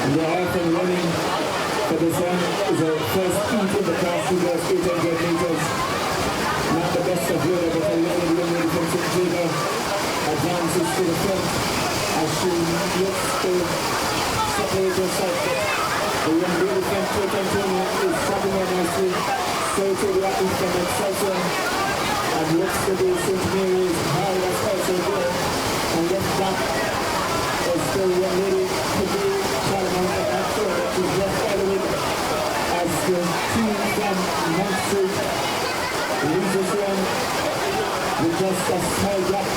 And they are often running for this one. Is a first heat in the class 2 girls 800 meters. Not the best of weather, but a young lady from St. Jada advances to the front as she looks to separate herself. The young lady from Port Antonio is stopping her nicely. So to the athlete from Excelsior and looks to the St. Mary's high as also there. And left back is the young lady to be Charlemagne at that show. She's left element as the team from Montreal leads this one with just a small gap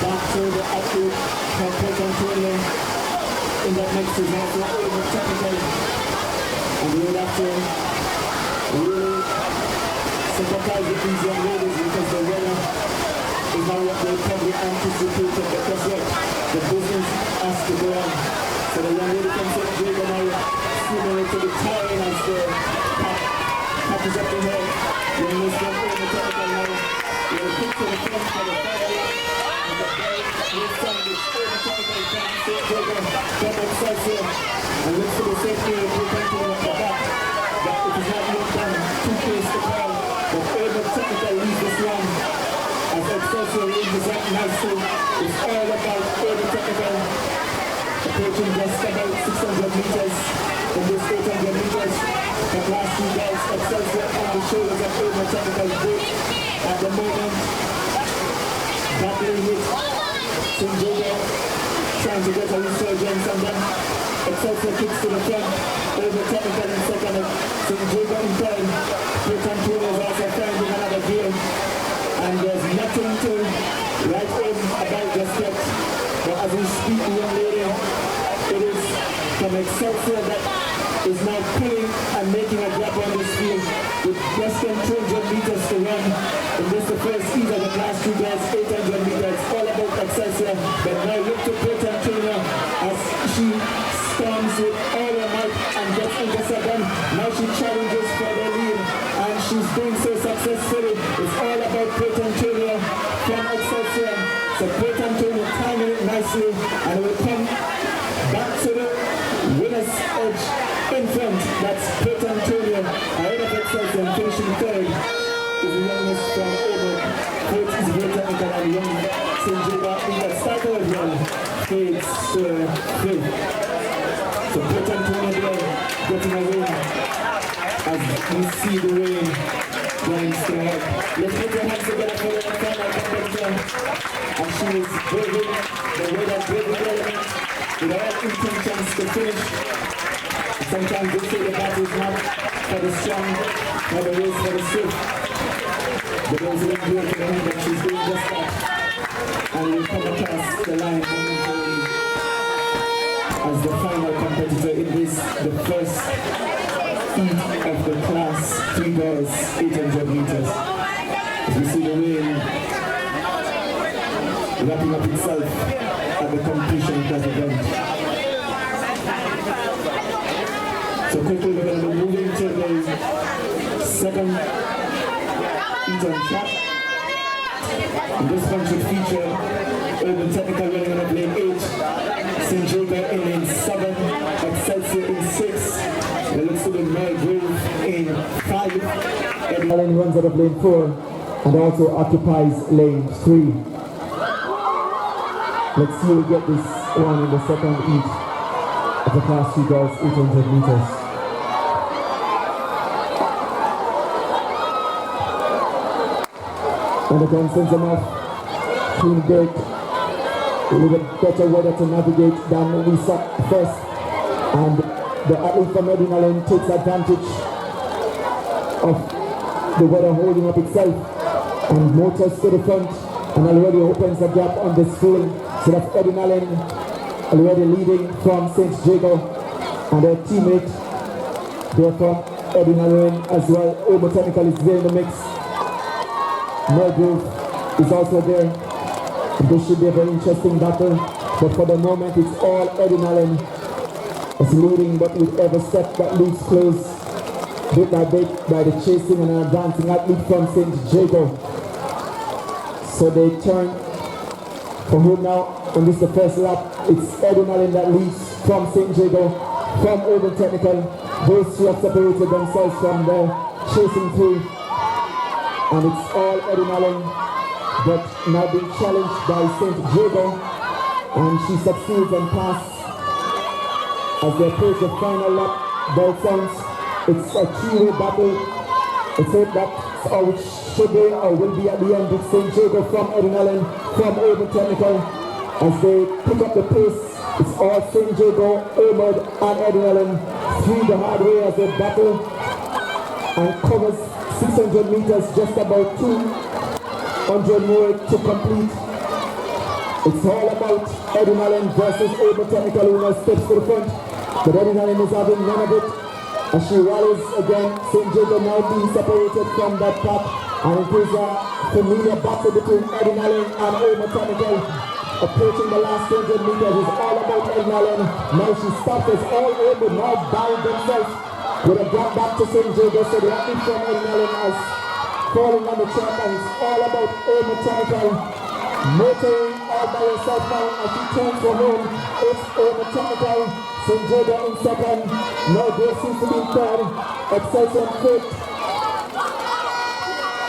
back to the athlete from Port Antonio. In that mix is also over technical. And we would have to really sympathize with these young ladies because the weather is not what they probably anticipated, but guess what? The business has to go on. So the young lady from St. Jago now similar to the time as the catches up to her. The English from over technical now. They will pick to the front for the final lap. And the ball moves on with over technical from St. Jago from Excelsior. And looks to the safety of the people at the back. But it is not yet done. 2 plays to call. But over technical leads this one. As Excelsior ranges up nicely, it's all about over technical. Approaching just about 600 meters from this 800 meters. The last 2 guys, Excelsior on the shoulders of over technical group at the moment. Battling with St. Jago, trying to get a resurgence, and then Excelsior kicks to the front. Over technical in second, St. Jago in third. Port Antonio is also finding another gear. And there's nothing to write home about just yet. But as we speak, the young lady, it is from Excelsior that is now pulling and making a grab on this field with less than 200 meters to run. In this the first heat of the class 2 girls 800 meters. All about Excelsior. But now look to Port Antonio as she storms with all her might and gets into second. Now she challenges for the lead and she's doing so successfully. It's all about Port Antonio from Excelsior. So Port Antonio timing it nicely and will come back to the winner's edge in front. That's Port Antonio ahead of Excelsior and finishing third is the youngest from over. Port is very technical and young. St. Jago in the start of young fades to fifth. So Port Antonio there getting a win as we see the rain going straight up. Let's put your hands together for the final competition. And she is braving the way that braving element with all intentions to finish. Sometimes they say the battle is not for the strong, or the race for the swift. But those who don't do it to the end, she's doing just that. And we'll come across the line momentarily as the final competitor in this, the first heat of the class 3 girls 800 meters. As we see the rain wrapping up itself at the completion of that event. So quickly we're going to be moving to the second heat on track. And this one should feature urban technical running on lane 8, St. Jago in lane 7, Excelsior in 6, it looks to be Grove in 5. Allen runs out of lane 4 and also occupies lane 3. Let's see who get this one in the second heat of the class 2 girls 800 meters. And again, sends them off, clean break, a little bit better weather to navigate than we saw first. And the athlete from Edinburgh takes advantage of the weather holding up itself and motors to the front and already opens a gap on this field. So that's Edinburgh already leading from St. Jago and their teammate, they're from Edinburgh as well. Obo Technical is there in the mix. Grove is also there. This should be a very interesting battle, but for the moment it's all Eddie Allen is leading, but with every step that leads close, bit by bit, by the chasing and advancing athlete from St. Jago. So they turn for who now, and this is the first lap, it's Eddie Allen that leads. from St. Jago, from Urban Technical. Those two have separated themselves from the chasing crew. And it's all Eddie Allen, but now being challenged by St. Jago. And she succeeds and passes as they approach the final lap. Bell sounds. It's a three-way battle. It's hope that's how it should be or will be at the end with St. Jago from Eddie Allen, from Urban Technical. As they pick up the pace, it's all St. Jago, Ahmed and Eddie Allen through the hard way as they battle and covers 600 meters, just about 200 more to complete. It's all about Eddie Allen versus Urban Technical, who now steps to the front, but Eddie Allen is having none of it. As she rallies again, St. Jago now being separated from that pack, and it is a familiar battle between Eddie Allen and Urban Technical. Approaching the last 200 meters is all about Eddie Allen. Now she stops us all over, now buying themselves with a drop back to St. Jago. So the athlete from Eddie Allen is falling on the track, and it's all about Urban Technical. Motoring all by herself now as she turns for home. It's Urban Technical. St. Jago in second. Now there seems to be third. Exciting fifth.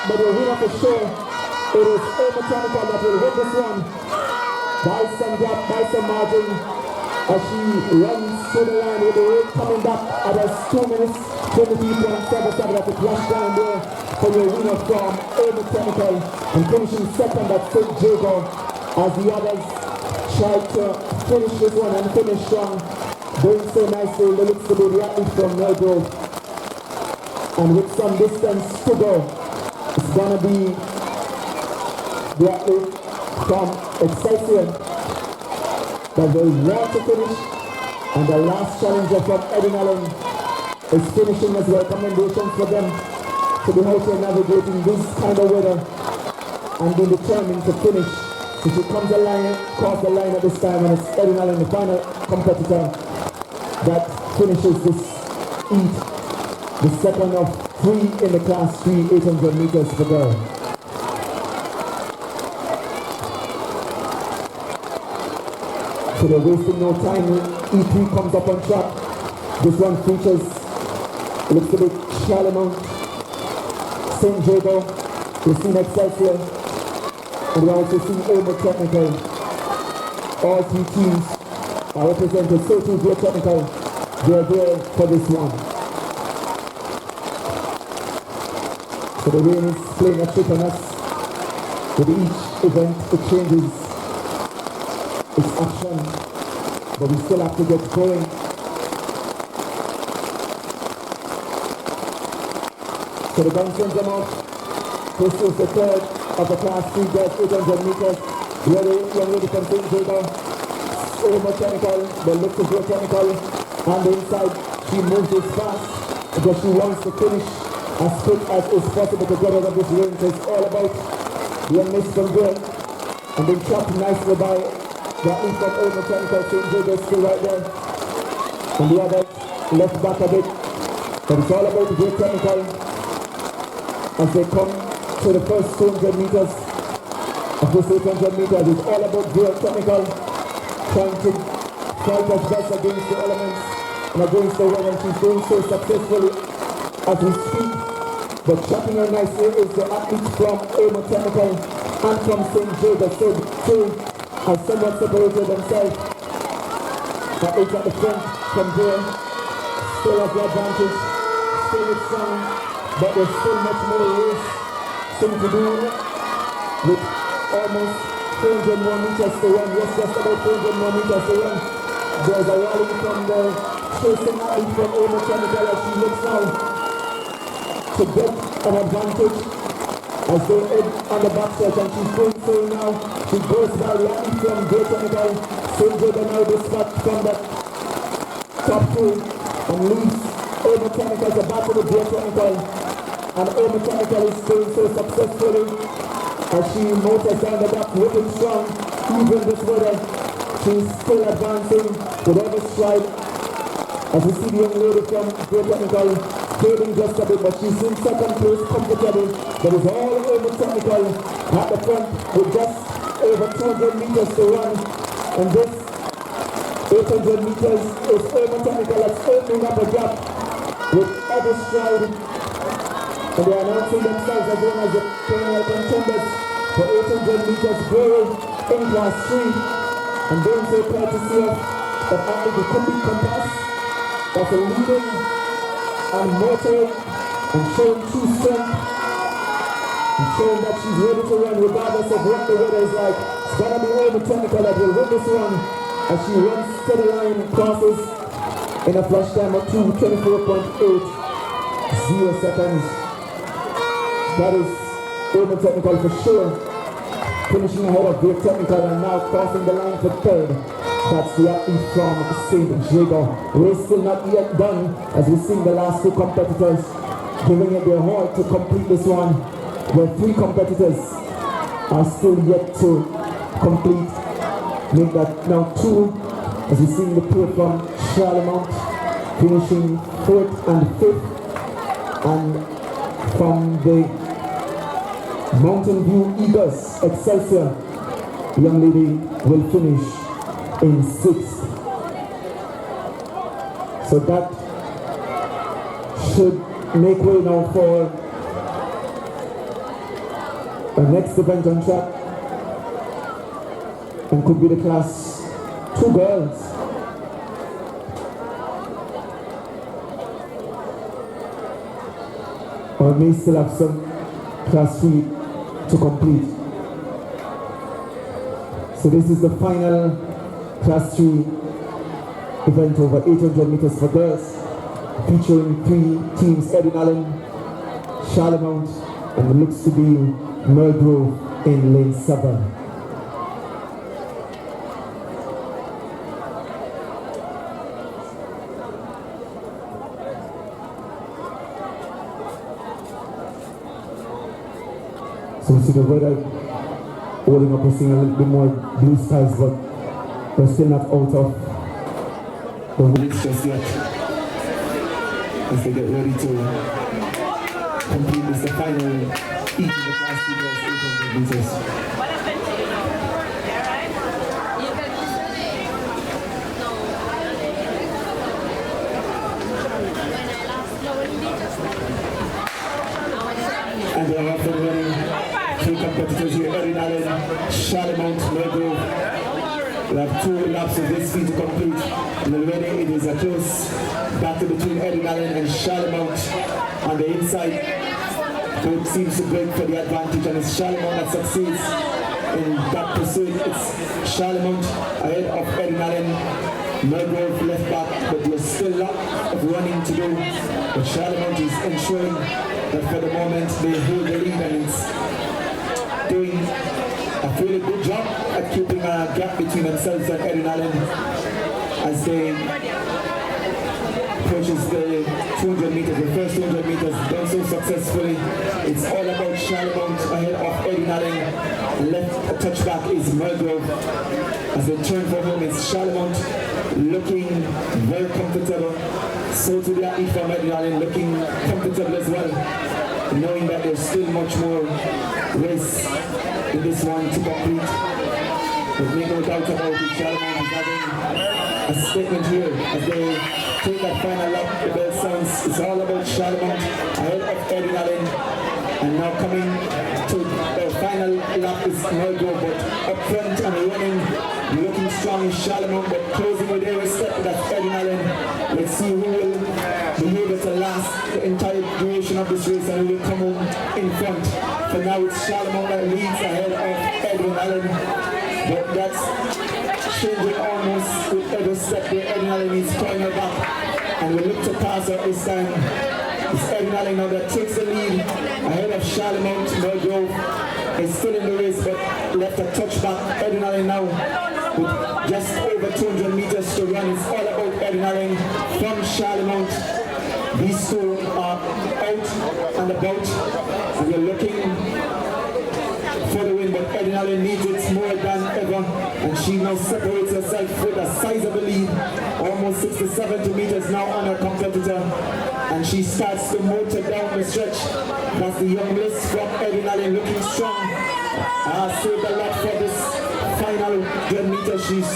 But the winner for sure, it is Urban Technical that will win this one. By some gap, by some margin, as she runs to the line with the rate coming back at us 2 minutes, 23.77. That's a flash down there for your winner from Urban Technical, and finishing second at St. Jago as the others try to finish this one and finish strong. Doing so nicely, it looks to be the athlete from Melgrove. And with some distance to go, it's gonna be the athlete from Excelsior that will want to finish, and the last challenger from Eddie Allen is finishing as well. Commendations for them to be out here navigating this kind of weather and be determined to finish. So she comes across the line at this time, and it's Eddie Allen, the final competitor, that finishes this heat, the second of 3 in the class 3 800 meters for girls. So they're wasting no time. E3 comes up on track. This one features, looks to be Charlemont, St. Jago, we've seen Excelsior, and we also see Urban Technical. All 3 teams are represented. So too Great Technical, they're there for this one. So the rain is playing a trick on us. With each event it changes its action, but we still have to get going. So the gun sends them out. This is the third of the class 3 girls 800 meters. Young lady from St. Jago, Urban Technical, the looks is Great Technical. On the inside, she moves this fast because she wants to finish as quick as is possible to get out of this rain. So it's all about the miss from there, and being trapped nicely by the athlete from Urban Technical. St. Jago is still right there, and the other left back a bit. But it's all about the Great Technical as they come to the first 200 meters of this 800 meters. It's all about Great Technical trying to fight as best against the elements and against the weather, and she's doing so successfully as we speak. But tracking her nicely is the athlete from Urban Technical and from St. Jago. So two have somewhat separated themselves. But it's at the front from there. Still has the advantage. Still it's strong, but there's still much more race thing to do with almost 400 more meters to run. Yes, just about 400 more meters to run. There's a rally from the chasing athlete from Urban Technical as she looks now to get an advantage as they head on the backstretch, and she's going through now. She goes by the athlete from Great Technical. St. Jago now dispatch from the top 2 and leaves Urban Technical to battle with Great Technical. And Urban Technical is doing so successfully as she motors down the back, looking strong. Even this weather, she's still advancing with every stride. As we see the young lady from Great Technical fading just a bit, but she's in second place comfortable. But it's all Urban Technical at the front with just over 200 meters to run. And this 800 meters is urban technical that's opening up a gap with every stride. And they are announcing themselves as one of the perennial contenders for 800 meters gold in class 3. And doing so courtesy of athlete the complete compass that's a leading and motoring and showing true strength and showing that she's ready to run regardless of what the weather is like. It's gonna be urban technical that will win this one as she runs to the line and crosses in a flash time of 2:24.80 seconds. That is urban technical for sure. Finishing ahead of Great Technical and now crossing the line for third. That's the athlete from St. Jago. We're still not yet done as we see the last two competitors giving it their all to complete this one, where 3 competitors are still yet to complete. Make that now 2 as we see the pair from Charlemont finishing 4th and 5th, and from the Mountain View Eagles Excelsior, young lady will finish in 6th. So that should make way now for the next event on track, and could be the class 2 girls. Or may still have some class 3 to complete. So this is the final class 3 event over 800 meters for girls, featuring 3 teams: Edwin Allen, Charlemont, and it looks to be Melgrove in lane 7. So we see the weather holding up, we're seeing a little bit more blue skies, but we're still not out of the woods just yet as they get ready to complete this, the final heat in the class 2 girls 800 meters. And they are off and running. 3 competitors here: Edwin Allen, Charlemont, Melgrove. We have 2 laps of this feat to complete. And already it is a close battle between Edwin Allen and Charlemont on the inside. Both seems to break for the advantage, and it's Charlemont that succeeds in that pursuit. It's Charlemont ahead of Edwin Allen. Melgrove left back, but there's still a lot of running to do. But Charlemont is ensuring that for the moment they hold the lead, and it's doing a really good job at keeping a gap between themselves and Edwin Allen as they approaches the 200 meters, the first 200 meters done so successfully. It's all about Charlemont ahead of Edwin Allen, and left a touchback is Melgrove. As they turn for home, it's Charlemont looking very comfortable. So to the athlete from Edwin Allen looking comfortable as well, knowing that there's still much more race in this one to complete. There's no doubt about it. Charlemont is having a statement here as they take that final lap. The bell sounds. It's all about Charlemont ahead of Edwin Allen, and now coming to the final lap is Melgrove, but up front and running, looking strong is Charlemont, but closing with every step, that's Edwin Allen. Let's see who will be able to last the entire duration of this race and who will come home in front. For now it's Charlemont that leads ahead of Edwin Allen, but that's changing almost with every step where Edwin Allen is throwing her back, and we look to pass her this time. It's Edwin Allen now that takes the lead ahead of Charlemont. Melgrove is still in the race, but left a touchback. Edwin Allen now with just over 200 meters to run. It's all about Edwin Allen from Charlemont. These 2 are out and about, and we're looking for the win, but Edwin Allen needs it more than ever, and she now separates herself with a sizable lead, almost 60, 70 meters now on her competitor, and she starts to motor down the stretch. That's the young miss from Edwin Allen looking strong. Saved a lot for this final 100 meters. She's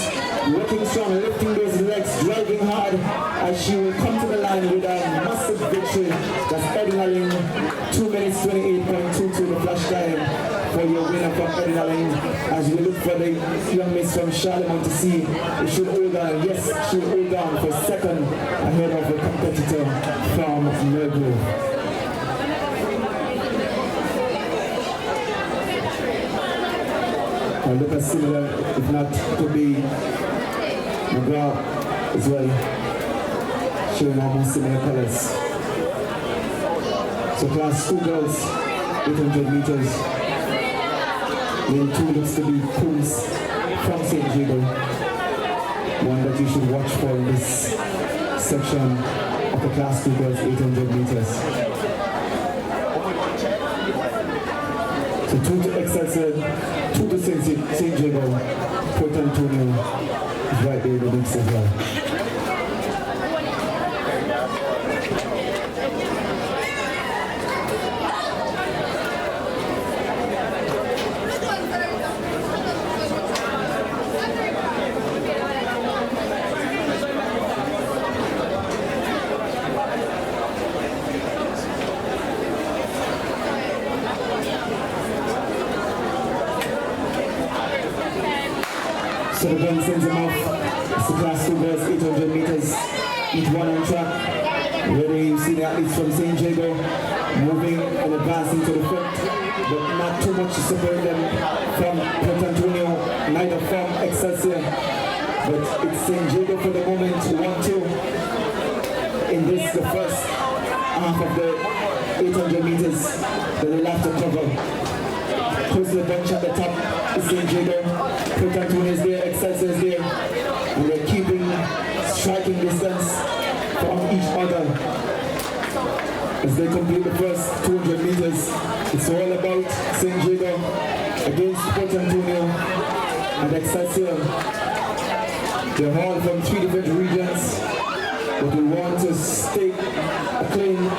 looking strong, lifting those legs, driving hard as she will come to the line with a massive victory. That's Edinalling, 2 minutes 28.22 the flash time for your winner from Edinalling. As we look for the young miss from Charlemont to see if she'll hold on. Yes, she'll hold on for second ahead of the competitor from Jago. Look as similar, if not to be McGraw as well, showing almost similar colors. So class 2 girls, 800 meters. Lane 2 looks to be Coombs from St. Jago. One that you should watch for in this section of the class 2 girls 800 meters. So 2 to Excelsior, 2 to St. Jago, Port Antonio is right there in the mix as well. So the gun sends him off. It's the class 2 girls, 800 meters, each one on track. Ready, you see the athletes from St. Jago moving and advancing to the front, but not too much to separate them from Port Antonio, neither from Excelsior. But it's St. Jago for the moment, 1-2 in this, the first half of the 800 meters that they'll have to cover. Close to the bench at the top is St. Jago. Port Antonio is there, Excelsior is there, and they're keeping striking distance from each other as they complete the first 200 meters. It's all about St. Jago against Port Antonio and Excelsior. They're all from 3 different regions, but we want to stake a claim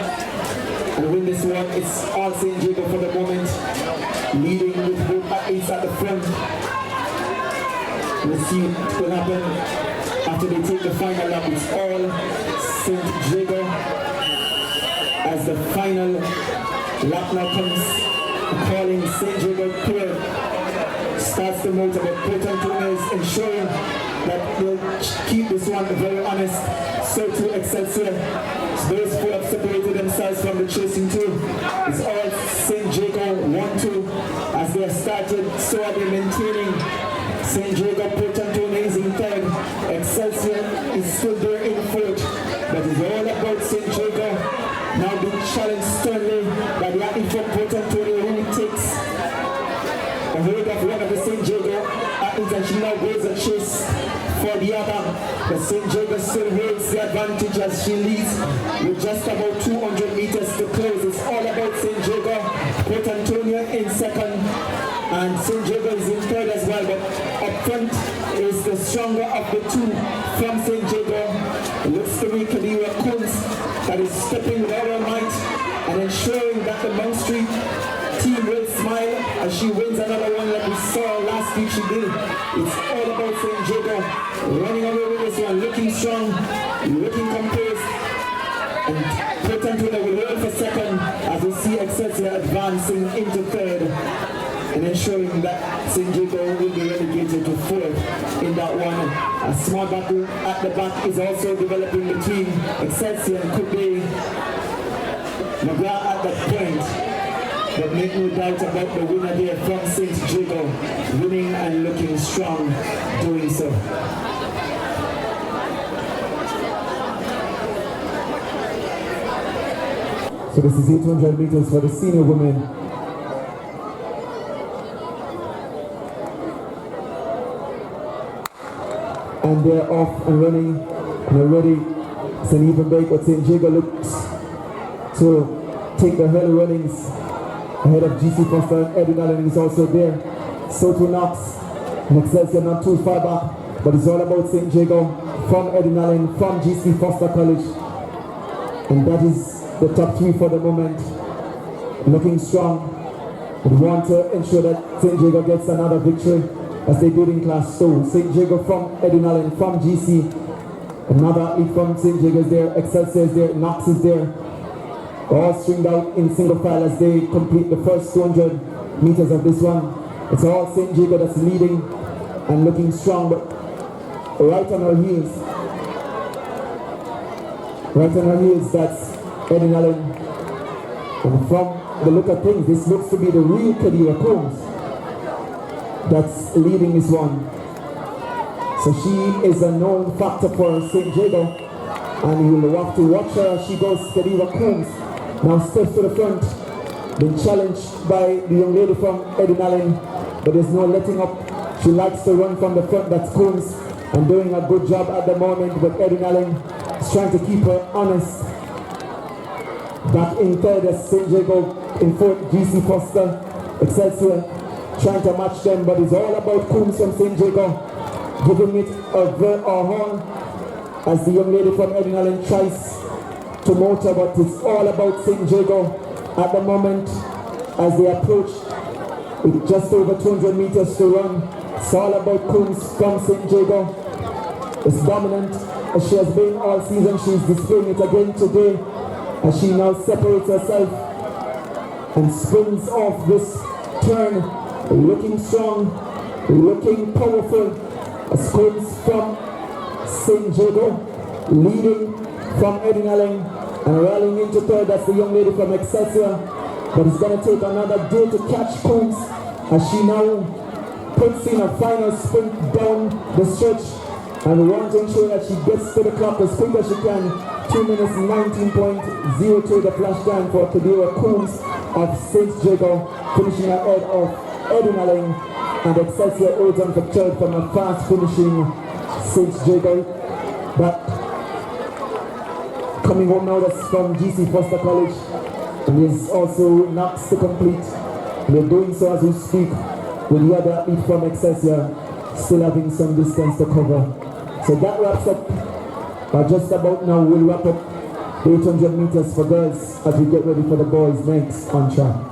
and win this one. It's all St. Jago for the moment, leading with both athletes at the front. We'll see what will happen after they take the final lap. It's all St. Jago as the final lap now comes, calling St. Jago clear. Starts the motor, but Port Antonio is ensuring that they'll keep this one very honest. So too Excelsior. So those who have separated themselves from the chasing two. It's all St. Jago 1-2 as they have started. So are they maintaining. St. Jago, Port Antonio is in third. Excelsior is still there in fourth. But it's all about St. Jago now being challenged sternly by the athlete from Port Antonio who takes a hold of one of the St. Jago athletes and she now goes a chase for the other. But St. Jago still holds the advantage as she leads with just about 200 meters to close. It's all about St. Jago, Port Antonio in second. And St. Jago is in third as well, but up front is the stronger of the two from St. Jago. It looks to be Kededra Coombs that is stepping with all her might and ensuring that the Mount Street team will smile as she wins another one like we saw last week she did. It's all about St. Jago running away with this one, looking strong, looking composed. And Port Antonio will hold for second as we see Excelsior advancing into third. And ensuring that St. Jago will be relegated to fourth in that one. A small battle at the back is also developing between Excelsior and Coupe McGrath at that point. But make no doubt about the winner there from St. Jago, winning and looking strong doing so. So this is 800 meters for the senior women. And they're off and running, and they're ready. It's an even break, but St. Jago looks to take the early runnings ahead of GC Foster, and Eddie Allen is also there. So to Knox, and Excelsior not too far back, but it's all about St. Jago from Eddie Allen, from GC Foster College. And that is the top three for the moment, looking strong. We want to ensure that St. Jago gets another victory as they did in class 2. St. Jago from Edinallen, from GC. Another athlete from St. Jago is there, Excelsior is there, Knox is there. All stringed out in single file as they complete the first 200 meters of this one. It's all St. Jago that's leading and looking strong, but right on our heels. Right on our heels, that's Edinallen. And from the look of things, this looks to be the real Kededra Coombs that's leading this one. So she is a known factor for St. Jago, and you will have to watch her as she goes. Kededra Coombs now steps to the front, been challenged by the young lady from Edinallen, but there's no letting up. She likes to run from the front, that's Coombs, and doing a good job at the moment, but Edinallen is trying to keep her honest. Back in third as St. Jago, in fourth GC Foster, Excelsior trying to match them, but it's all about Coombs from St. Jago, giving it a horn as the young lady from Edinallen tries to motor, but it's all about St. Jago at the moment as they approach with just over 200 meters to run. It's all about Coombs from St. Jago. It's dominant as she has been all season. She's displaying it again today as she now separates herself and spins off this turn, looking strong, looking powerful. As Coombs from St. Jago leading from Edinallen and rallying into third. That's the young lady from Excelsior, but it's going to take another day to catch Coombs as she now puts in a final sprint down the stretch and wants to ensure that she gets to the clock as quick as she can. 2 minutes 19.02 the flash time for Kededra Coombs of St. Jago, finishing ahead of Edinallen, and Excelsior holds on for third from a fast finishing St. Jago. But coming home now, that's from GC Foster College, and there's also Knox to complete. We're doing so as we speak, with the other athlete from Excelsior still having some distance to cover. So that wraps up. Just about now, we'll wrap up the 800 meters for girls as we get ready for the boys next on track.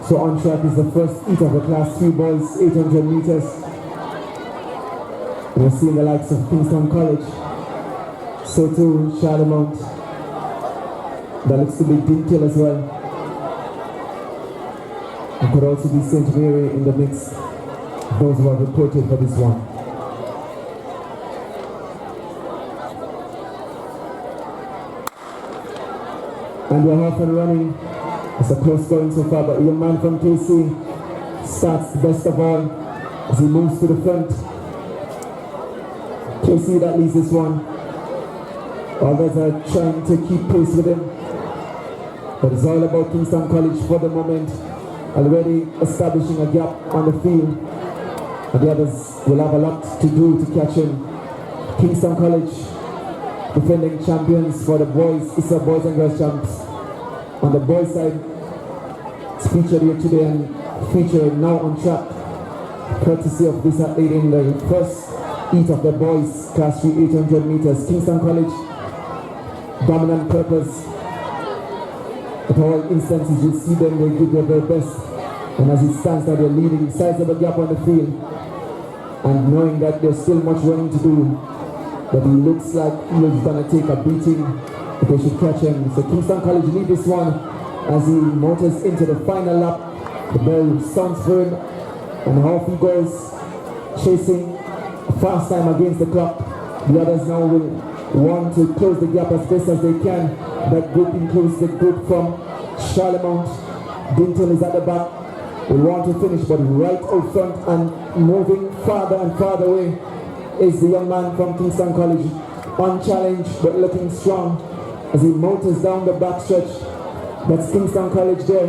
So on track is the first heat of the class 3 boys 800 meters. We're seeing the likes of Kingston College, so too Charlemont. That looks to be Dinkel as well. It could also be St. Mary in the mix, those who have reported for this one. And we're off and running. It's a close going so far, but a young man from KC starts the best of all as he moves to the front. KC that leads this one. Others are trying to keep pace with him, but it's all about Kingston College for the moment, already establishing a gap on the field, and the others will have a lot to do to catch him. Kingston College, defending champions for the boys. It's a boys and girls champs. On the boys side, it's featured here today and featured now on track, courtesy of this athlete in the first heat of the boys class 3 800 meters. Kingston College, dominant purpose. At all instances you see them, they give their very best, and as it stands now they're leading sizable gap on the field, and knowing that there's still much running to do, but he looks like he's going to take a beating if they should catch him. So Kingston College lead this one as he motors into the final lap. The bell sounds for him and off he goes, chasing a fast time against the clock. The others now will want to close the gap as best as they can. That group includes the group from Charlemont. Dinton is at the back. They want to finish, but right out front and moving farther and farther away is the young man from Kingston College, unchallenged but looking strong as he motors down the back stretch. That's Kingston College there.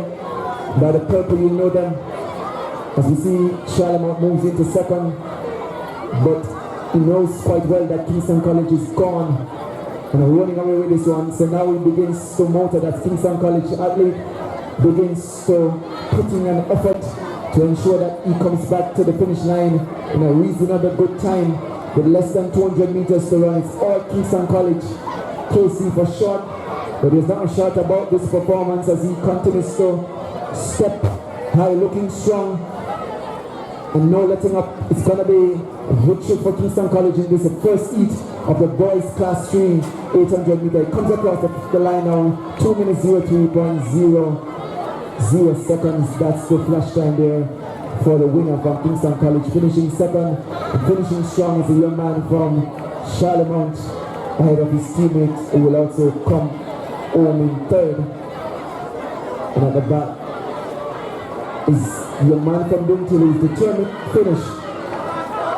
By the purple, you know them. As we see, Charlemont moves into second, but he knows quite well that Kingston College is gone and running away with this one. So now he begins to motor. That Kingston College athlete begins to put in an effort to ensure that he comes back to the finish line in a reasonable good time with less than 200 meters to run. It's all Kingston College. KC for short, but there's nothing short about this performance as he continues to step high, looking strong and no letting up. It's going to be a victory for Kingston College in this first heat of the boys class 3 800 meter. It comes across the line now, 2 minutes 03.00 seconds. That's the flash time there for the winner from Kingston College. Finishing second, finishing strong is a young man from Charlemont, ahead of his teammates who will also come home in third. And at the back is your man from Dintle who is determined to finish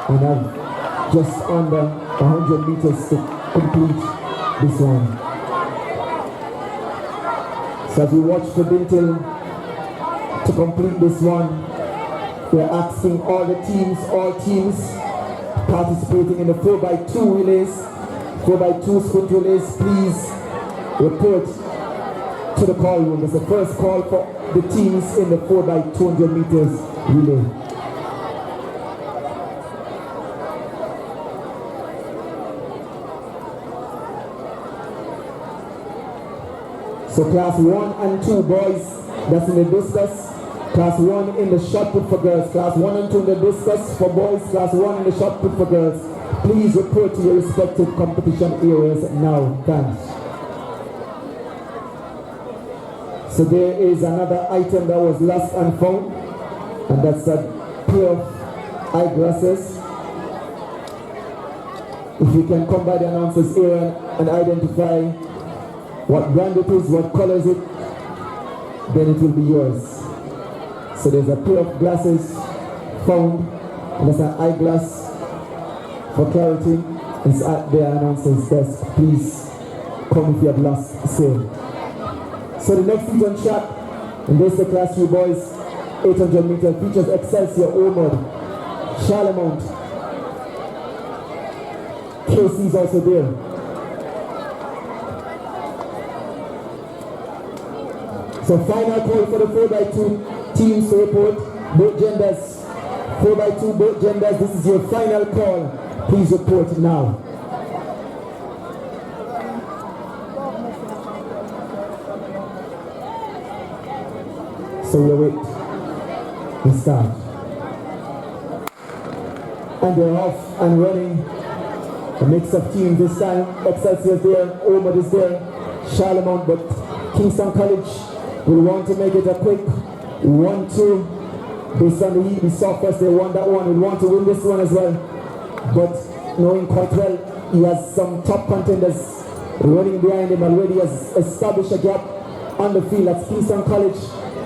and have just under 100 meters to complete this one. So as we watch for Dintle to complete this one, we're asking all teams participating in the 4x2 relays, 4x2 sprint relays, please report to the call room. That's the first call for the teams in the 4x200 meters relay. So class 1 and 2 boys, that's in the discus. Class 1 in the shot put for girls. Class 1 and 2 in the discus for boys. Class 1 in the shot put for girls. Please report to your respective competition areas now. Thanks. So there is another item that was lost and found, and that's a pair of eyeglasses. If you can come by the announcer's area and identify what brand it is, what color is it, then it will be yours. So there's a pair of glasses found, and there's an eyeglass for clarity. It's at the announcer's desk. Please come if you have lost sale. So the next heat on track, and this is the class 3 boys 800 meter, features Excelsior, Ormond, Charlemont. KC is also there. So final call for the 4x2 teams to report, both genders. 4x2, both genders, this is your final call. Please report now. So we wait. We start. And they're off and running. A mix of teams this time. Excelsior is there, Ormond is there, Charlemont, but Kingston College will want to make it a quick 1-2. Based on the heat we saw first, they won that one. We want to win this one as well. But knowing quite well, he has some top contenders running behind him already, has established a gap on the field. That's Kingston College,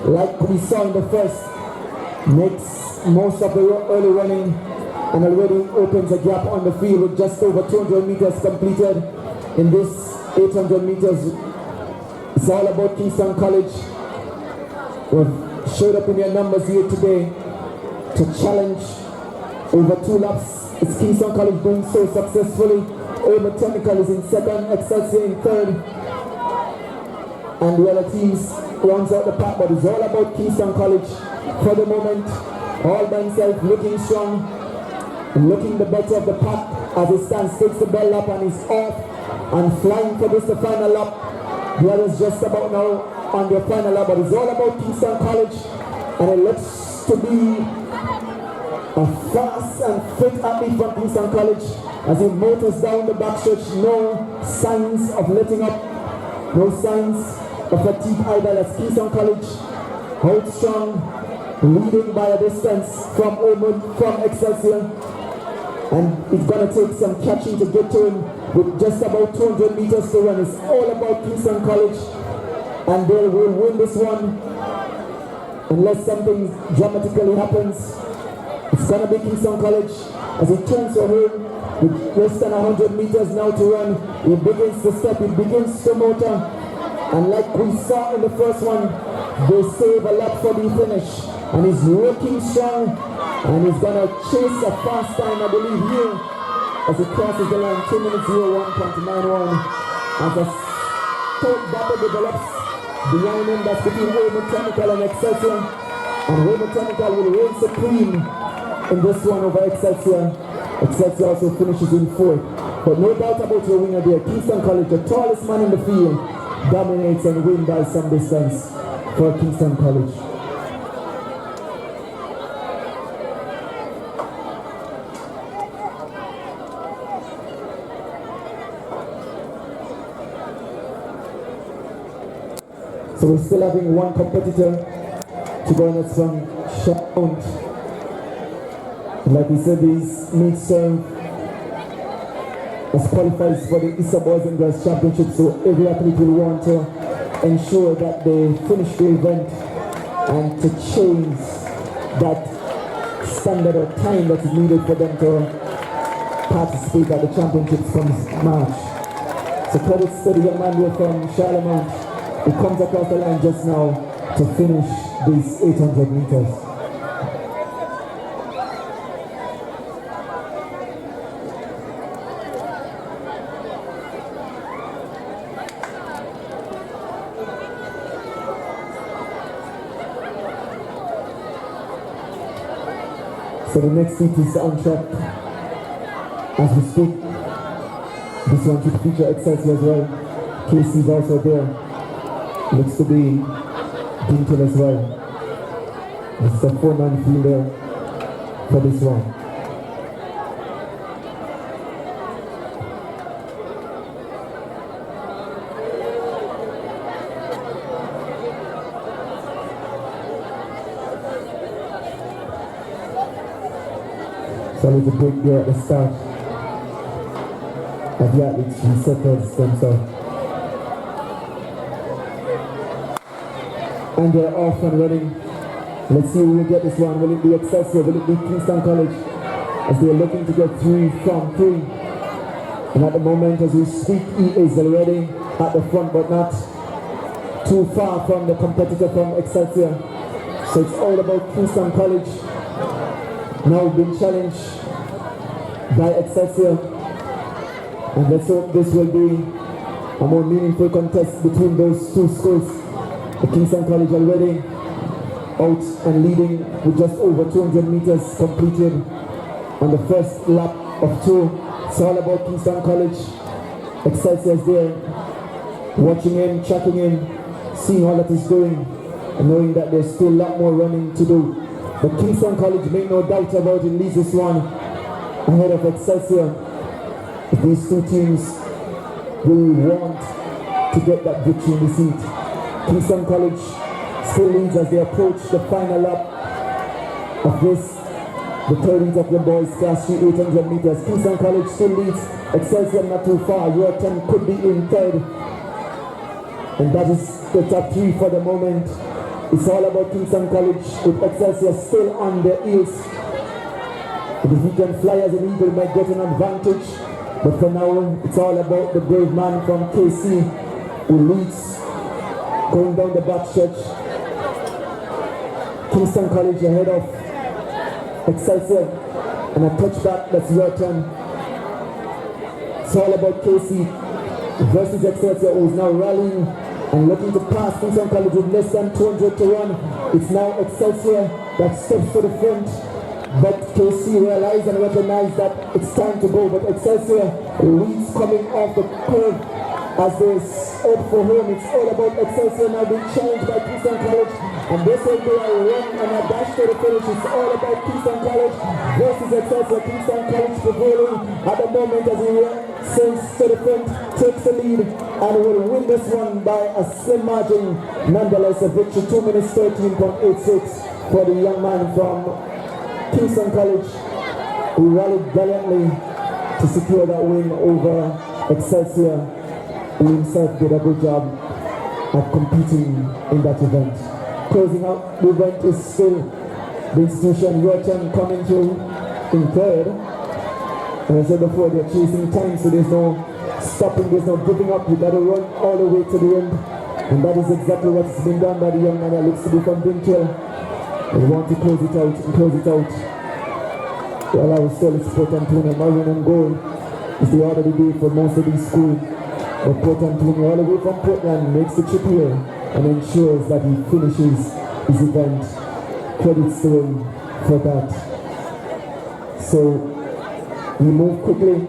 like we saw in the first, makes most of the early running and already opens a gap on the field with just over 200 meters completed in this 800 meters. It's all about Kingston College. We've showed up in your numbers here today to challenge over 2 laps. It's Kingston College doing so successfully. Ormond Technical is in second, Excelsior in third, and the other teams runs out the pack, but it's all about Kingston College for the moment, all by himself, looking strong and looking the better of the pack as he stands, takes the bell up and is off and flying for this the final lap. The others just about now on their final lap, but it's all about Kingston College, and it looks to be a fast and fit athlete from Kingston College as he motors down the backstretch. No signs of letting up, no signs of fatigue either. As Kingston College holds strong, leading by a distance from Ormond, from Excelsior, and it's going to take some catching to get to him with just about 200 meters to run. It's all about Kingston College, and they will win this one unless something dramatically happens. It's going to be Kingston College as he turns for home with less than 100 meters now to run. He begins to step, he begins to motor, and like we saw in the first one, they save a lot for the finish, and he's working strong, and he's going to chase a fast time, I believe, here as he crosses the line. 2 minutes 01.91 as a third battle develops behind him. That's between Ormond Technical and Excelsior. And Raymond Technical will reign supreme in this one over Excelsior. Excelsior also finishes in fourth. But no doubt about your winner there. Kingston College, the tallest man in the field, dominates and wins by some distance for Kingston College. So we're still having one competitor to go on from Shount. Like we said, these meets serve as qualifies for the Easter Boys and Girls Championship, so every athlete will want to ensure that they finish the event and to change that standard of time that is needed for them to participate at the championships from March. So credits to the young man here from Charlemont who comes across the line just now to finish these 800 meters. So the next seat is on track as we speak. This one should feature Excelsior as well. Casey is also there. Looks to be Dinkel as well. This is a 4-man field there for this one. So there's a break there at the start of the athletes who settles themselves. And they're off and running. Let's see who will get this one. Will it be Excelsior? Will it be Kingston College? As they're looking to get 3 from 3. And at the moment as we speak, he is already at the front, but not too far from the competitor from Excelsior. So it's all about Kingston College now being challenged by Excelsior. And let's hope this will be a more meaningful contest between those two schools. The Kingston College already out and leading with just over 200 meters completed on the first lap of 2. It's all about Kingston College. Excelsior is there, watching him, tracking him, seeing all that he's doing, and knowing that there's still a lot more running to do. But Kingston College, make no doubt about it, leads this one ahead of Excelsior. These two teams will want to get that victory in the seat. Kingston College still leads as they approach the final lap of this, the 13th of the boys class 3 800 meters. Kingston College still leads. Excelsior not too far. Your 10 could be in third. And that is the top 3 for the moment. It's all about Kingston College with Excelsior still on their heels. If he can fly as an eagle, might get an advantage. But for now, it's all about the brave man from KC who leads going down the back stretch. Kingston College ahead of Excelsior, and a touchback, that's your turn. It's all about KC versus Excelsior, who's now rallying and looking to pass Kingston College with less than 200 to run. It's now Excelsior that steps to the front, but KC realized and recognized that it's time to go. But Excelsior leads coming off the curve as they head for home. It's all about Excelsior now being challenged by Kingston College, and this will be a run and a dash to the finish. It's all about Kingston College versus Excelsior. Kingston College prevailing at the moment as he runs to the front, takes the lead, and will win this one by a slim margin. Nonetheless, a victory, 2 minutes 13.86 for the young man from Kingston College, who rallied valiantly to secure that win over Excelsior, who himself did a good job at competing in that event. Closing out the event is still the institution Yorkton coming through in third. And I said before, they're chasing time, so there's no stopping, there's no giving up. You gotta run all the way to the end. And that is exactly what's been done by the young man that looks to be from Dinkel. They want to close it out and close it out. Well, I was still Port Antonio, maroon and gold is the order of the day for most of these schools. But Port Antonio, all the way from Portland, makes the trip here and ensures that he finishes his event credits to him for that. So we move quickly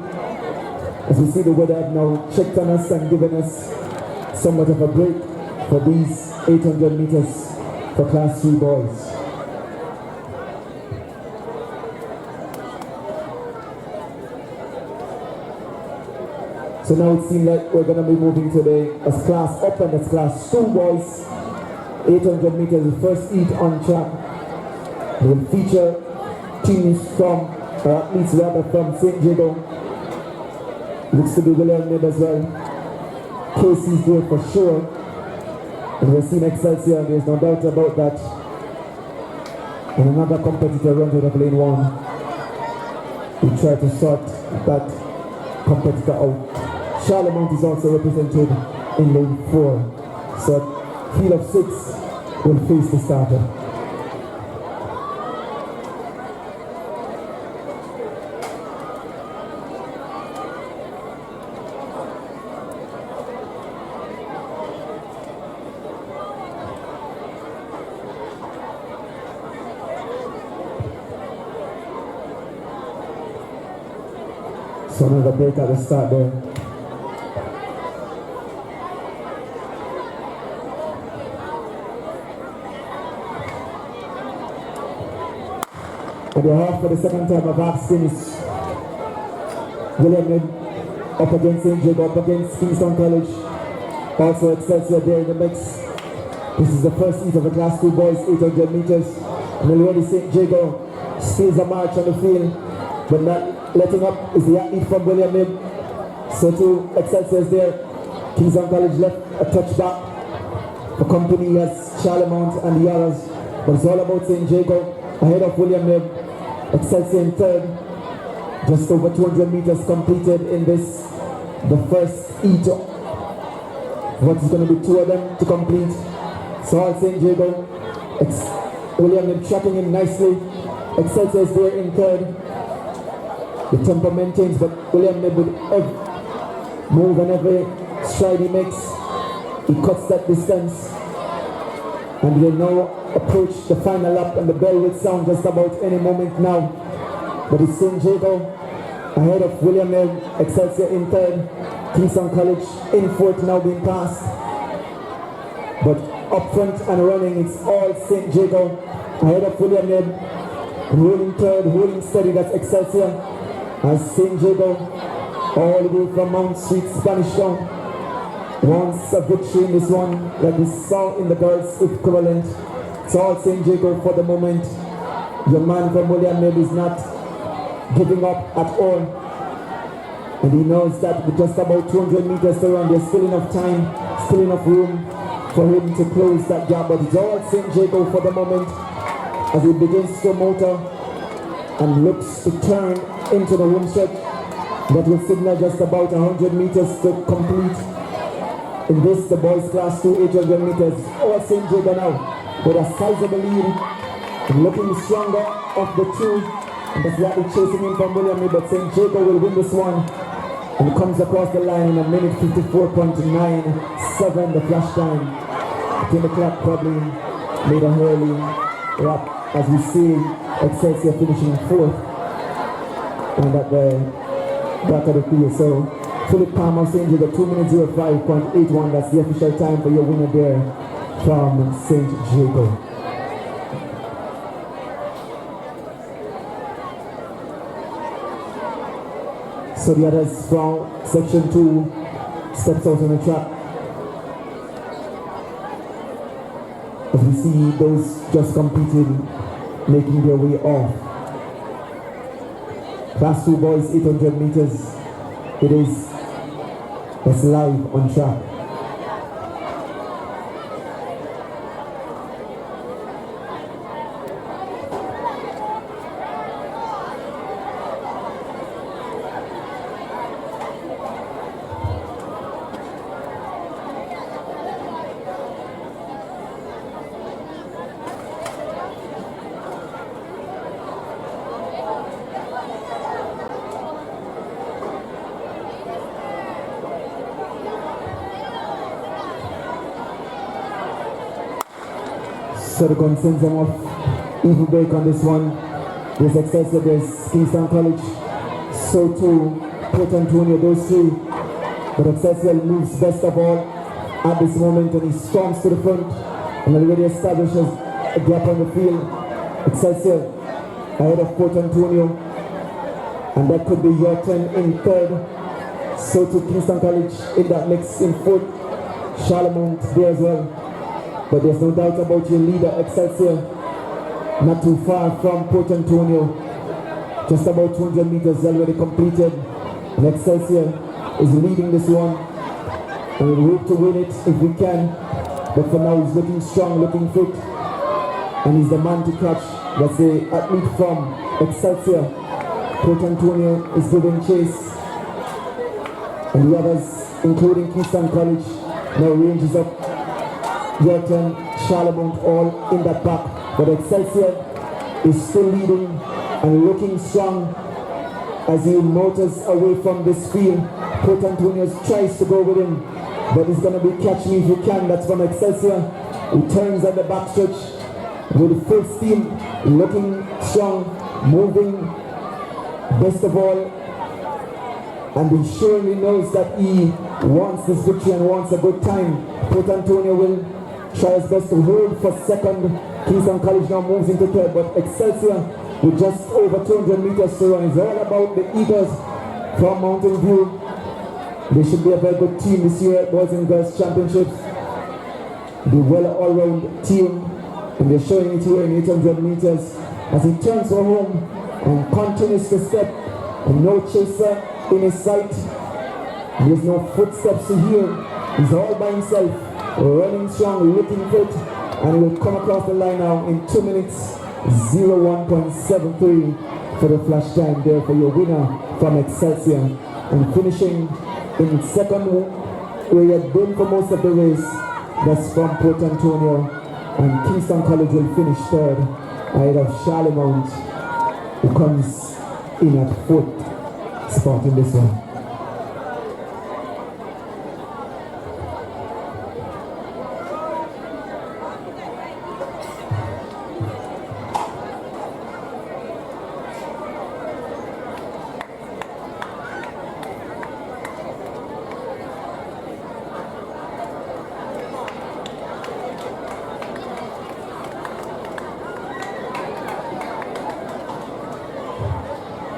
as we see the weather have now checked on us and given us somewhat of a break for these 800 meters for Class 3 boys. So now it seems like we're going to be moving today as Class up and as Class 2 boys. 800 meters, the first heat on track. Will feature teams from, or athletes rather, from St. Jago. Looks to be William Nib as well. Casey's there for sure. And we're seeing Excelsior, there's no doubt about that. And another competitor runs out of lane 1. We try to sort that competitor out. Charlemont is also represented in lane 4. So field of 6 will face the starter. So another break at the start there. And we're off for the second time of asking is William Nib up against St. Jago, up against Kingston College. Also Excelsior there in the mix. This is the first heat of the Class 2 boys, 800 meters. And already St. Jago steals a march on the field, but not letting up is the athlete from William Nib. So too, Excelsior is there. Kingston College left a touch back. The company has Charlemont and the others, but it's all about St. Jago ahead of William Nib. Excelsior in third. Just over 200 meters completed in this, the first heat. What is going to be 2 of them to complete. So all St. Jago, William Nib tracking him nicely. Excelsior is there in third. The tempo maintains, but William Nib with every move and every stride he makes, he cuts that distance. And will now approach the final lap, and the bell will sound just about any moment now. But it's St. Jago ahead of William Nib, Excelsior in third, Kingston College in fourth, now being passed. But up front and running, it's all St. Jago ahead of William Nib, rolling third, holding steady, that's Excelsior. As St. Jago all the way from Mount Street, Spanish Town, wants a victory in this one, like we saw in the girls' equivalent. It's all St. Jago for the moment. Your man from William Nib is not giving up at all. And he knows that with just about 200 meters to run, there's still enough time, still enough room for him to close that gap. But it's all St. Jago for the moment as he begins to motor and looks to turn into the home stretch. That will signal just about 100 meters to complete. In this, the boys class 2, 800 meters. All St. Jago now with a sizable lead, looking stronger of the two. And that's what we're chasing in from William Nib, but St. Jago will win this one. And comes across the line in a minute 54.97, the flash time. 10 o'clock probably made a early wrap as we see Excelsior finishing fourth. And at the back of the field. So Philip Palmer St. Jago 2 minutes 05.81. That's the official time for your winner there from St. Jago. So the others from section 2 steps out on the track. As we see those just competed making their way off. Class 2 boys, 800 meters. It's live on track. So the gun sends them off even break on this one. There's Excelsior, there's Kingston College, so too Port Antonio, those three. But Excelsior moves best of all at this moment, and he storms to the front and already establishes a gap on the field. Excelsior ahead of Port Antonio, and that could be your turn in third. So to Kingston College in that mix in fourth. Charlemont there as well. But there's no doubt about your leader, Excelsior, not too far from Port Antonio. Just about 200 meters already completed. And Excelsior is leading this one. And we hope to win it if we can. But for now, he's looking strong, looking fit. And he's the man to catch. That's the athlete from Excelsior. Port Antonio is giving chase. And the others, including Kingston College, now ranges up. Yorkton, Charlemont, all in that back. But Excelsior is still leading and looking strong as he motors away from this field. Port Antonio tries to go with him, but he's going to be catch me if you can. That's from Excelsior. He turns at the backstretch with full steam, looking strong, moving best of all. And he surely knows that he wants this victory and wants a good time. Port Antonio will try his best to hold for second. Kingston College now moves into third, but Excelsior with just over 200 meters to run. It's all about the Eagles from Mountain View. They should be a very good team this year at Boys and Girls Championships. The well all-round team, and they're showing it here in 800 meters as he turns for home and continues to step, and no chaser in his sight. There's no footsteps to hear. He's all by himself, running strong, looking fit, and he will come across the line now in 2 minutes 01.73 for the flash time there for your winner from Excelsior, and finishing in second where he had been for most of the race. That's from Port Antonio, and Kingston College will finish third ahead of Charlemont, who comes in at fourth spot in this one.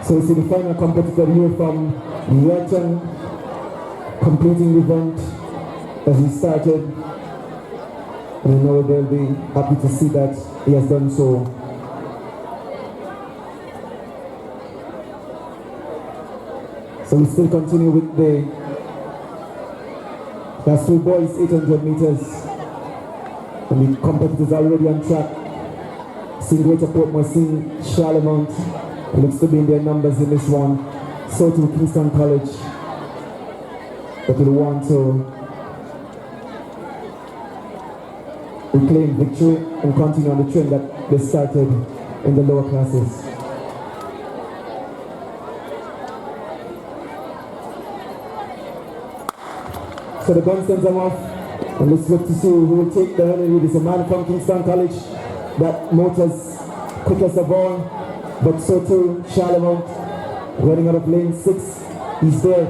So we see the final competitor here from Yorkton completing the event as he started. And I know they'll be happy to see that he has done so. So we still continue with the last two boys, 800 meters. And the competitors are already on track. Seeing Greater Portmore, seeing Charlemont. It looks to be in their numbers in this one. So to Kingston College, that will want to reclaim victory and continue on the trend that they started in the lower classes. So the gun stands them off, and let's look to see who will take the early lead. It's a man from Kingston College that motors quickest of all. But so too, Charlemont, running out of lane 6, he's there,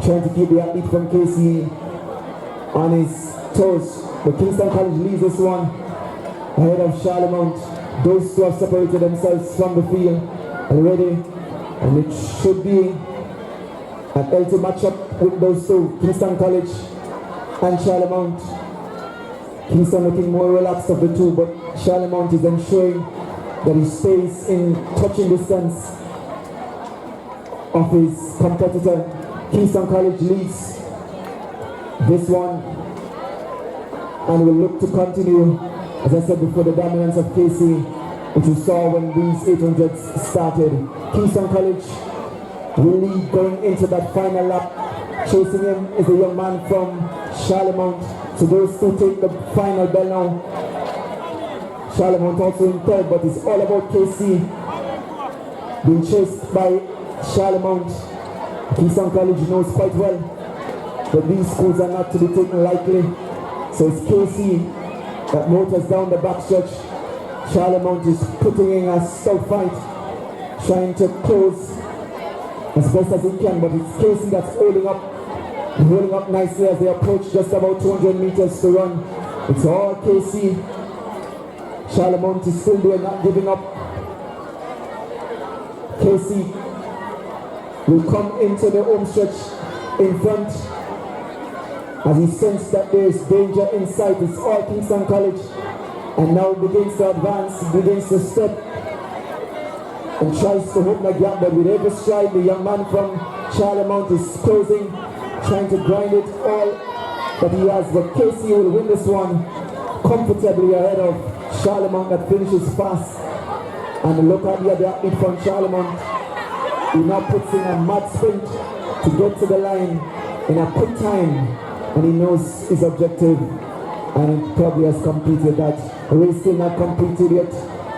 trying to keep the athlete from KC on his toes. But Kingston College leads this one ahead of Charlemont. Those two have separated themselves from the field already, and it should be an healthy matchup with those two, Kingston College and Charlemont. Kingston looking more relaxed of the two, but Charlemont is ensuring that he stays in touching distance of his competitor. Kingston College leads this one and will look to continue, as I said before, the dominance of KC, which we saw when these 800s started. Kingston College will lead going into that final lap. Chasing him is a young man from Charlemont. So those two take the final bell now. Charlemont also in third, but it's all about KC being chased by Charlemont. Kingston College knows quite well that these schools are not to be taken lightly. So it's KC that motors down the backstretch, Charlemont is putting in a stout fight, trying to close as best as he can, but it's Casey that's holding up nicely as they approach just about 200 meters to run. It's all Casey. Charlemont is still there, not giving up. Casey will come into the home stretch in front as he senses that there is danger in sight. It's all Kingston College, and now begins to advance, begins to step and tries to open a gap, but with every stride the young man from Charlemont is closing, trying to grind it all that he has, but Casey will win this one comfortably ahead of Charlemont that finishes fast. And look at the other athlete from Charlemont. He now puts in a mad sprint to get to the line in a quick time, and he knows his objective and probably has completed that. The race still not completed yet.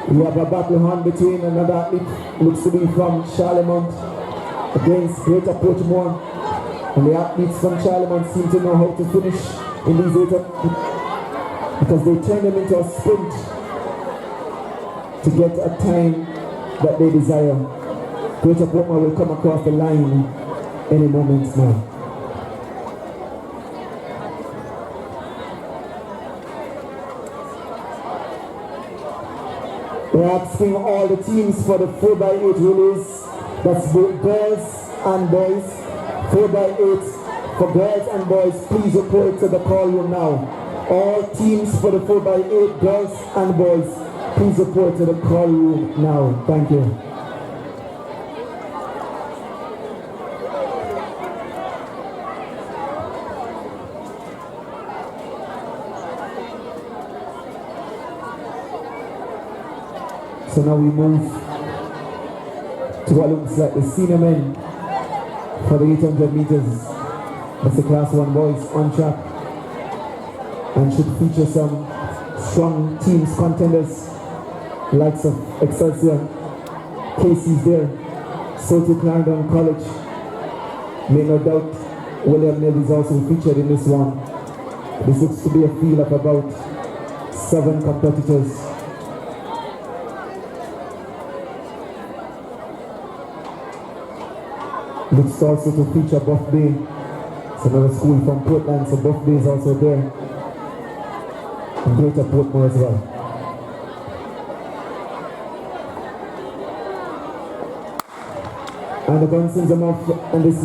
We have a battle on between another athlete, looks to be from Charlemont, against Greater Portmore, and the athletes from Charlemont seem to know how to finish in these 8 because they turn them into a sprint to get a time that they desire. Greater Portmore will come across the line any moment now. We're asking all the teams for the 4x8 relays. That's both girls and boys. 4x8 for girls and boys. Please report to the call room now. All teams for the 4x8, girls and boys, please report to the call room now. Thank you. So now we move to what looks like the senior men for the 800 meters. That's the class 1 boys on track and should feature some strong teams, contenders, likes of Excelsior. Casey's there, so to Clarendon College. Make no doubt William Ned is also featured in this one. This looks to be a field of about 7 competitors. Looks also to feature Buff Bay. It's another school from Portland, so Buff Bay is also there. And Greater Portmore as well. And the Gunsons are off, and this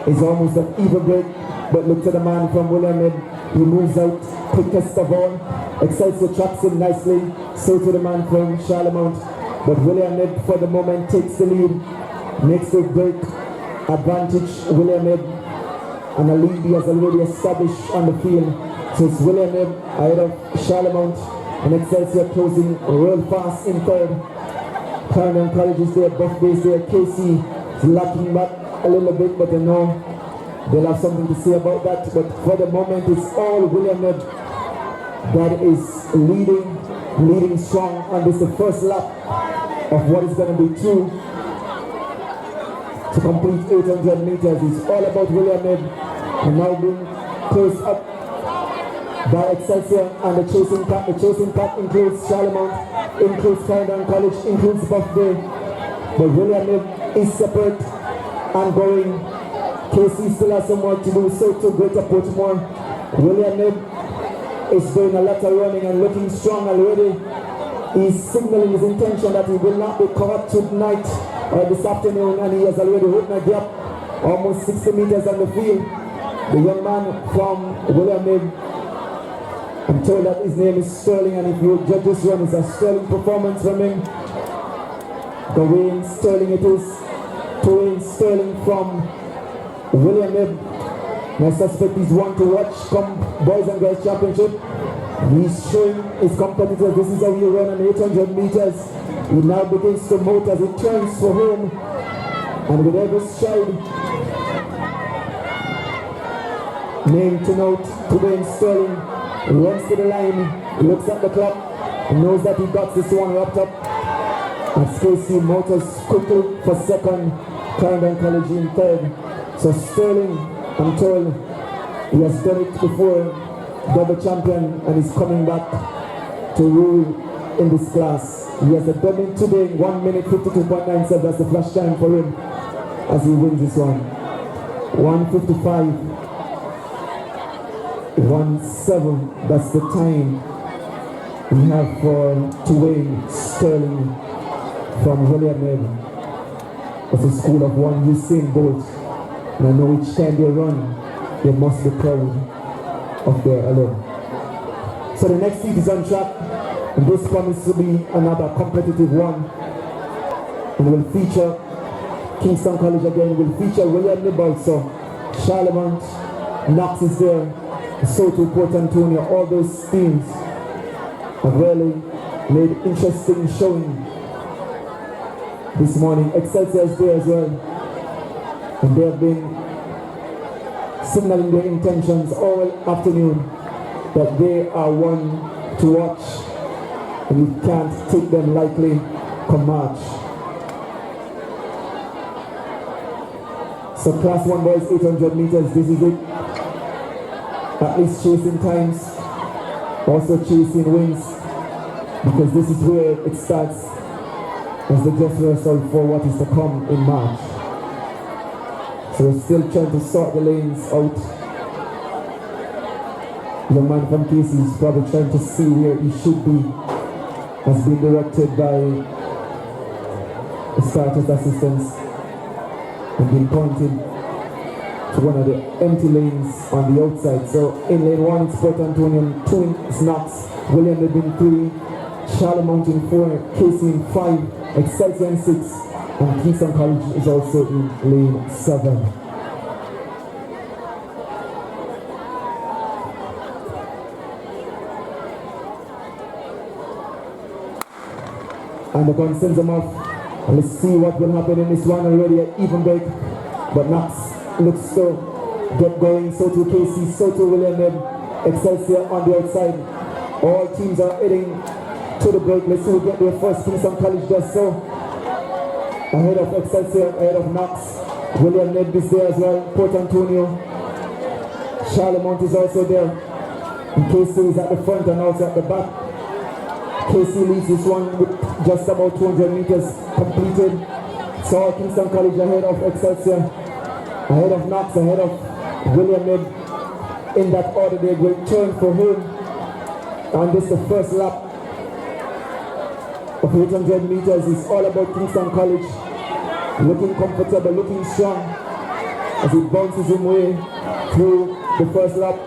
is almost an even break. But look to the man from William Ned. He moves out quickest of all. Excelsior tracks him nicely. So to the man from Charlemont. But William Ned for the moment takes the lead. Makes the break. Advantage William Ned, and a lead he has already established on the field. So it's William Ned ahead of Charlemont, and Excelsior closing real fast in third. Clarendon College is there, Buff Bay is there, Casey is locking back a little bit, but I know they'll have something to say about that. But for the moment it's all William Ned that is leading strong on this, the first lap of what is going to be 2 to complete 800 meters. It's all about William Ned, and now being closed up by Excelsior and the chasing pack. The chasing pack includes Charlemont, includes Clarendon College, includes Buff Bay. But William Ned is separate and going. Casey still has some work to do, so to Greater Portmore. William Ned is doing a lot of running and looking strong already. He's signaling his intention that he will not be caught tonight this afternoon, and he has already opened a gap almost 60 meters on the field. The young man from William Ned, I'm told that his name is Sterling, and if you judge this run, it's a sterling performance from him. The Wayne Sterling it is, to Wayne Sterling from William Ned. And I suspect he's one to watch come Boys and Girls Championship. He's showing his competitors this is how you run on 800 meters. He now begins to motor as he turns for home, and with every stride, name to note, to Wayne Sterling, he runs to the line, he looks at the clock, he knows that he got this one wrapped up, and Casey motors quickly for second, Clarendon College in third. So Sterling, I'm told, he has done it before, double champion, and he's coming back to rule in this class. He has done it today in 1 minute 52.97. That's the flash time for him as he wins this one. 1:55, 1:07. That's the time we have for Tuwayne Sterling from William Ned. It's a school of one Usain Bolt. And I know each time they run, they must be proud of their alum. So the next heat is on track, and this promises to be another competitive one. And will feature Kingston College again, will feature William Nib also, Charlemont, Knox is there, Soto, Port Antonio. All those teams have really made interesting showing this morning. Excelsior is there as well, and they have been signaling their intentions all afternoon that they are one to watch, and you can't take them lightly come March. So class 1 boys 800 meters, this is it. At least chasing times, also chasing wins, because this is where it starts as the dress rehearsal for what is to come in March. So we're still trying to sort the lanes out. The man from Casey is probably trying to see where he should be, has been directed by the starters assistants and been pointed to one of the empty lanes on the outside. So in lane 1 it's Port Antonio, 2 is Knox, William Nib in 3, Charlemont in 4, Casey in 5, Excelsior in 6, and Kingston College is also in lane 7. And the gun sends them off. And let's see what will happen in this one. Already an even break, but Knox looks to get going. So to Casey, so to William Nib, Excelsior on the outside. All teams are heading to the break. Let's see who get there first. Kingston College does so. Ahead of Excelsior, ahead of Knox. William Nib is there as well. Port Antonio. Charlemont is also there. And Casey is at the front and also at the back. Casey leads this one with just about 200 meters completed. So Kingston College ahead of Excelsior, ahead of Knox, ahead of William Nib. In that order, they will turn for him. And this is the first lap of 800 meters. It's all about Kingston College. Looking comfortable, looking strong as he bounces his way through the first lap.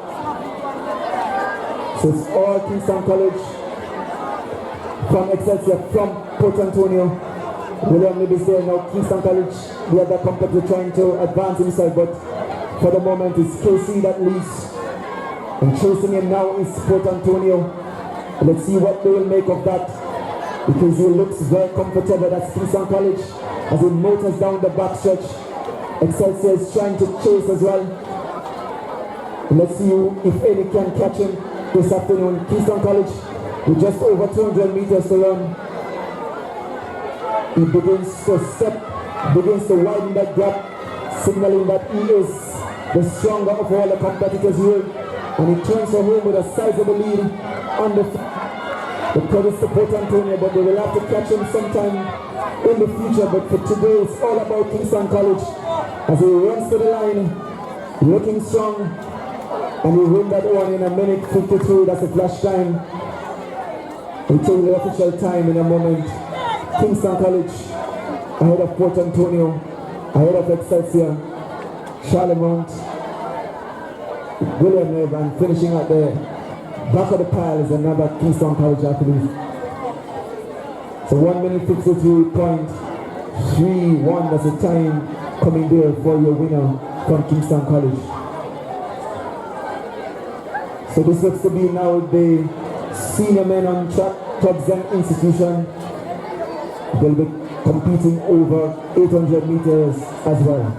So it's all Kingston College. From Excelsior, from Port Antonio. William Nib is there now. Kingston College, the other competitor trying to advance himself, but for the moment it's KC that leads. And chasing him now is Port Antonio. Let's see what they will make of that, because he looks very comfortable. That's Kingston College as he motors down the backstretch. Excelsior is trying to chase as well. Let's see if any can catch him this afternoon. Kingston College with just over 200 meters to run. He begins to widen that gap, signaling that he is the stronger of all the competitors here. And he turns for home with a sizable lead on the credits to Port Antonio, but they will have to catch him sometime in the future. But for today, it's all about Kingston College as he runs to the line, looking strong, and he win that one in 1:53. That's a flash time. We'll take the official time in a moment. Kingston College ahead of Port Antonio, ahead of Excelsior, Charlemont, William Nib, and finishing at the back of the pile is another Kingston College athlete. So 1:53.31, that's the time coming there for your winner from Kingston College. So this looks to be now the senior men on track, clubs and institution. They'll be competing over 800 meters as well.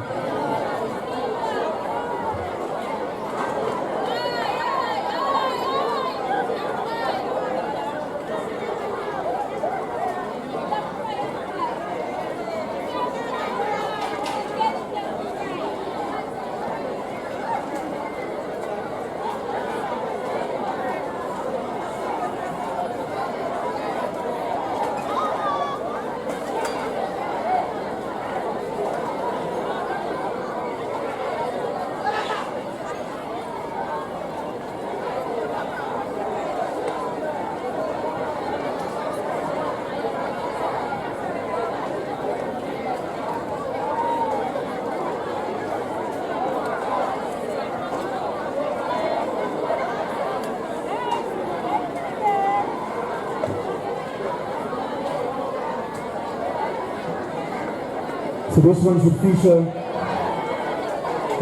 So this one should feature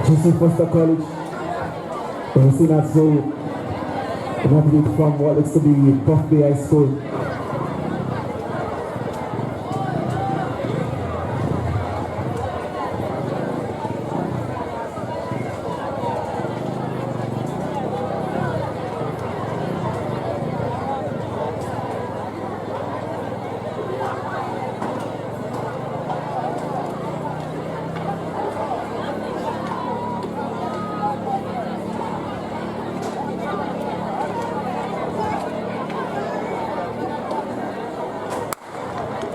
GC Foster College. And we see that so an athlete from what looks to be Buff Bay High School.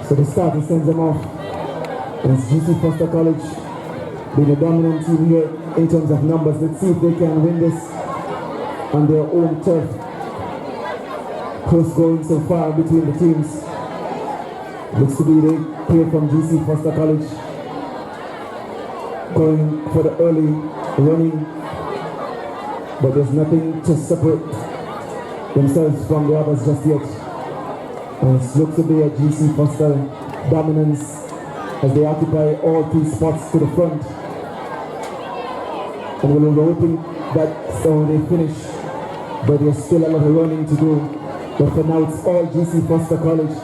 So the starter sends them off. And it's GC Foster College being a dominant team here in terms of numbers. Let's see if they can win this on their own turf. Close going so far between the teams. Looks to be they play from GC Foster College. Going for the early running. But there's nothing to separate themselves from the others just yet. And it looks to be a GC Foster dominance as they occupy all three spots to the front. And we're hoping that's how they finish, but there's still a lot of running to do. But for now, it's all GC Foster College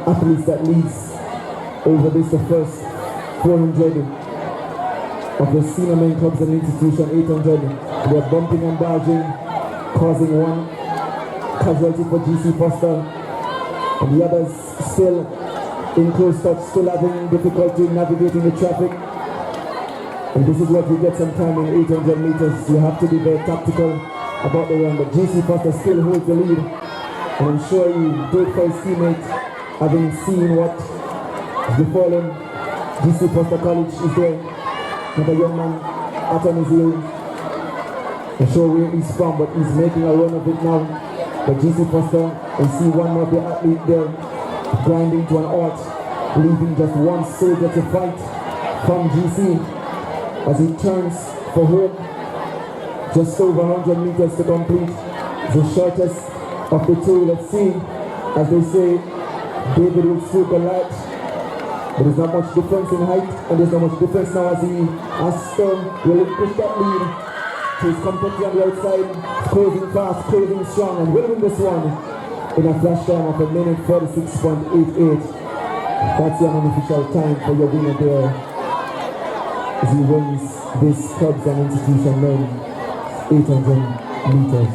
athletes that leads over this, the first 400 of the senior men clubs and institution 800. They're bumping and dodging, causing one casualty for GC Foster. And the others still in close touch, still having difficulty navigating the traffic. And this is what you get sometime in 800 meters. You have to be very tactical about the run. But GC Foster still holds the lead. And I'm sure he did for his teammate, having seen what is befallen. GC Foster College is there. Another young man out on his heel. I'm sure where he's from, but he's making a run of it now. But GC Foster, and see one more of the athlete there grinding to an halt, leaving just one soldier to fight from GC as he turns for home. Just over 100 meters to complete, the shortest of the two. Let's see, as they say, David will swoop a lot. But there's not much difference in height, and there's not much difference now as he has to relinquish that lead. So he's completely on the outside, closing fast, closing strong, and will win this one in a flash time of 1:46.88. That's the unofficial time for your winner there as he wins this clubs and institution men 800 meters.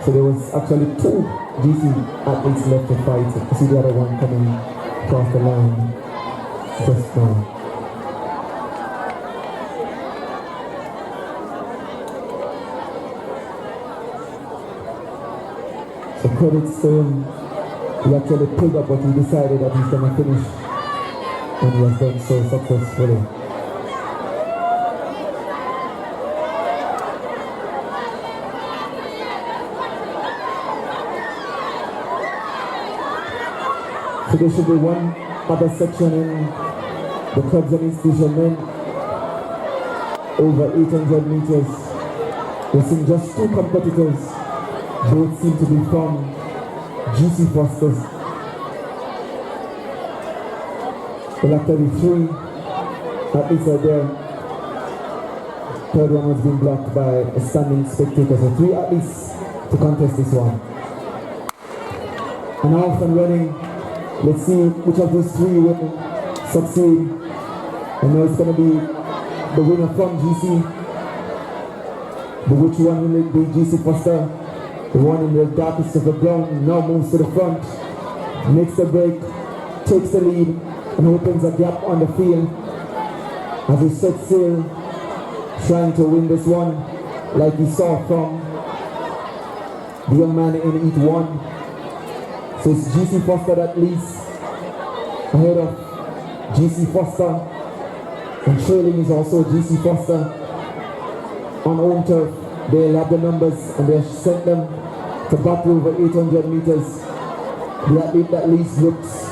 So there was actually two GC athletes left to fight. I see the other one coming across the line just now. So credits to him, he actually pulled up what he decided that he's going to finish, and he has done so successfully. So there should be one other section in the clubs and institution men over 800 meters. We're seeing just two competitors. Both seem to be from GC Foster's. Well, actually three athletes are there. Third one has been blocked by a standing spectator. So three athletes to contest this one. And off and running. Let's see which of those three will succeed. I know it's going to be the winner from GC. But which one will it be? GC Foster? The one in the darkest of the ground now moves to the front, makes the break, takes the lead, and opens a gap on the field as he sets sail, trying to win this one, like we saw from the young man in Heat 1. So it's GC Foster that leads ahead of GC Foster, and trailing is also GC Foster on home turf. They'll have the numbers and they'll send them to battle over 800 meters. The athlete that leads looks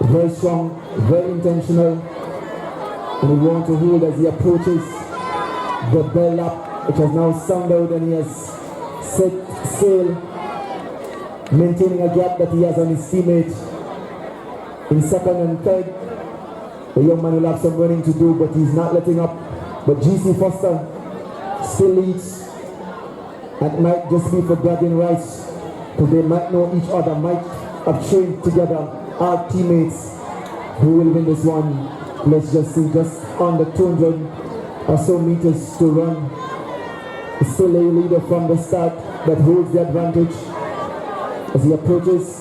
very strong, very intentional, and he wants to hold as he approaches the bell lap, which has now sounded out, and he has set sail, maintaining a gap that he has on his teammate in second and third. The young man will have some running to do, but he's not letting up. But GC Foster still leads. And it might just be for bragging rights, because they might know each other, might have trained together, our teammates. Who will win this one? Let's just see, just under 200 or so meters to run. It's still a leader from the start that holds the advantage as he approaches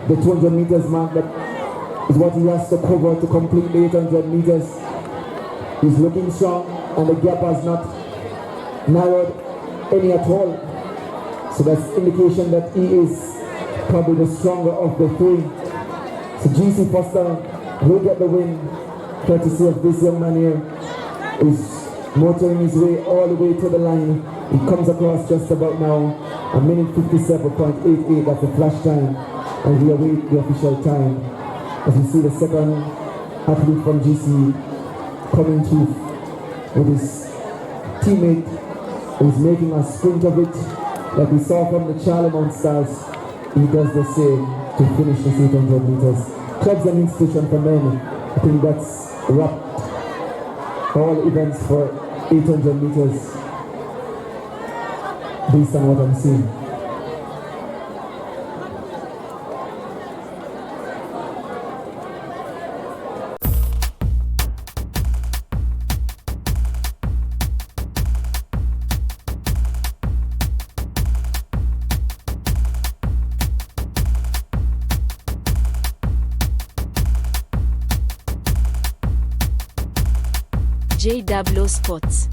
the 200 meters mark. That is what he has to cover to complete the 800 meters. He's looking strong and the gap has not narrowed any at all. So that's indication that he is probably the stronger of the three. So GC Foster will get the win, courtesy of this young man here, who's motoring his way all the way to the line. He comes across just about now, a minute 57.88, that's the flash time, and we await the official time. As we see the second athlete from GC coming through with his teammate, who's making a sprint of it, like we saw from the Charlie Mount Stars. He does the same to finish this 800 meters. Clubs and institution for men, I think that's wrapped all events for 800 meters based on what I'm seeing. Jay Dublow Sports.